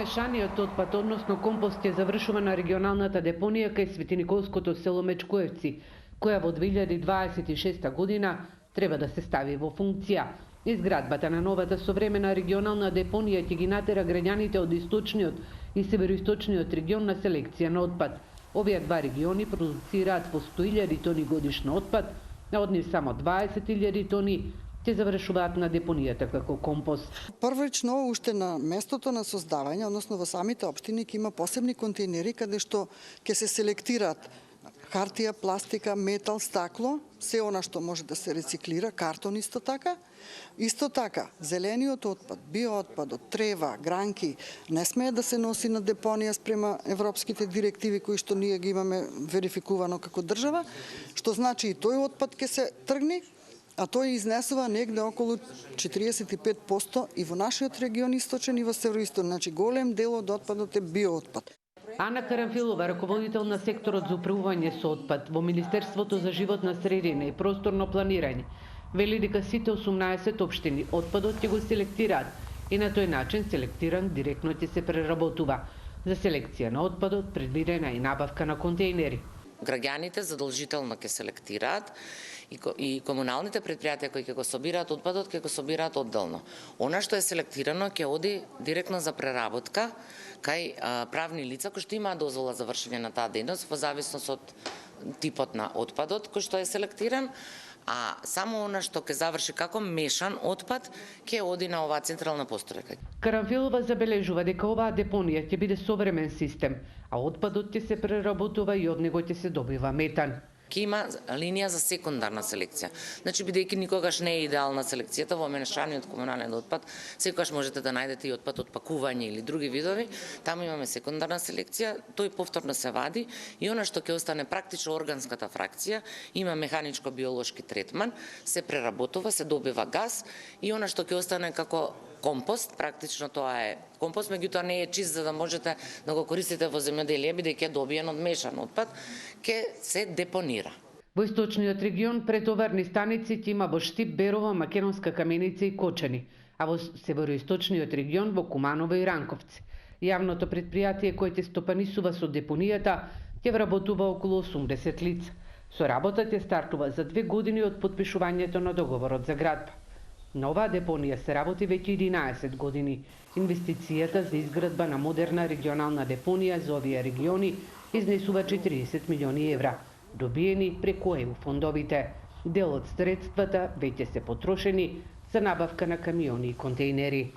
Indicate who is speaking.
Speaker 1: Мешаниот отпад, односно компост, ќе завршува на регионалната депонија кај Светиниколското село Мечкоевци, која во 2026 година треба да се стави во функција. Изградбата на новата современа регионална депонија ќе ги натера граѓаните од источниот и североисточниот регион на селекција на отпад. Овие два региони продуцираат по 100.000 тони годишно отпад, а од нив само 20.000 тони ќе завршуваат на депонијата како компост.
Speaker 2: Првично, уште на местото на создавање, односно во самите општини, ќе има посебни контейнери каде што ќе се селектираат хартија, пластика, метал, стакло, се она што може да се рециклира, картон исто така. Исто така, зелениот отпад, биоотпадот, трева, гранки, не смее да се носи на депонија спрема европските директиви кои што ние ги имаме верификувано како држава, што значи и тој отпад ќе се тргне, а тој изнесува негде околу 45% и во нашиот регион источен и во североисточен, значи голем дел од отпадот е биоотпад.
Speaker 1: Ана Карамфилова, раководител на секторот за управување со отпад во Министерството за животна средина и просторно планирање, вели дека сите 18 општини отпадот ќе го селектираат и на тој начин селектиран директно ќе се преработува. За селекција на отпадот предвидена и набавка на контейнери.
Speaker 3: Граѓаните задолжително ќе селектираат и комуналните предпријатија кои ќе го собираат отпадот, ќе го собираат одделно. Она што е селектирано ќе оди директно за преработка кај правни лица кои што имаат дозвола за вршење на таа дејност во зависност од типот на отпадот кој што е селектиран, а само она што ќе заврши како мешан отпад ќе оди на оваа централна постојка.
Speaker 1: Карамфилова забележува дека оваа депонија ќе биде современ систем, а отпадот ќе се преработува и од него ќе се добива метан.
Speaker 3: Ќе има линија за секундарна селекција. Значи, бидејќи никогаш не е идеална селекцијата во мешаниот комунален отпад, секогаш можете да најдете и отпад од пакување или други видови. Таму имаме секундарна селекција, тој повторно се вади и она што ќе остане практично органската фракција, има механичко-биолошки третман, се преработува, се добива газ и она што ќе остане како компост, практично тоа е компост, меѓутоа не е чист за да можете да го користите во земјоделие, бидејќи е добиен од мешан отпад, ќе се депонира.
Speaker 1: Во источниот регион претоварни станици ќе има во Штип, Берово, Македонска Каменица и Кочани, а во североисточниот регион во Куманово и Ранковци. Јавното предпријатие кое ќе стопанисува со депонијата ќе вработува околу 80 лица. Со работа ќе стартува за 2 години од потпишувањето на договорот за градба. На оваа депонија се работи веќе 11 години. Инвестицијата за изградба на модерна регионална депонија за овие региони изнесува 40 милиони евра, добиени преку ЕУ фондовите. Дел од средствата веќе се потрошени за набавка на камиони и контейнери.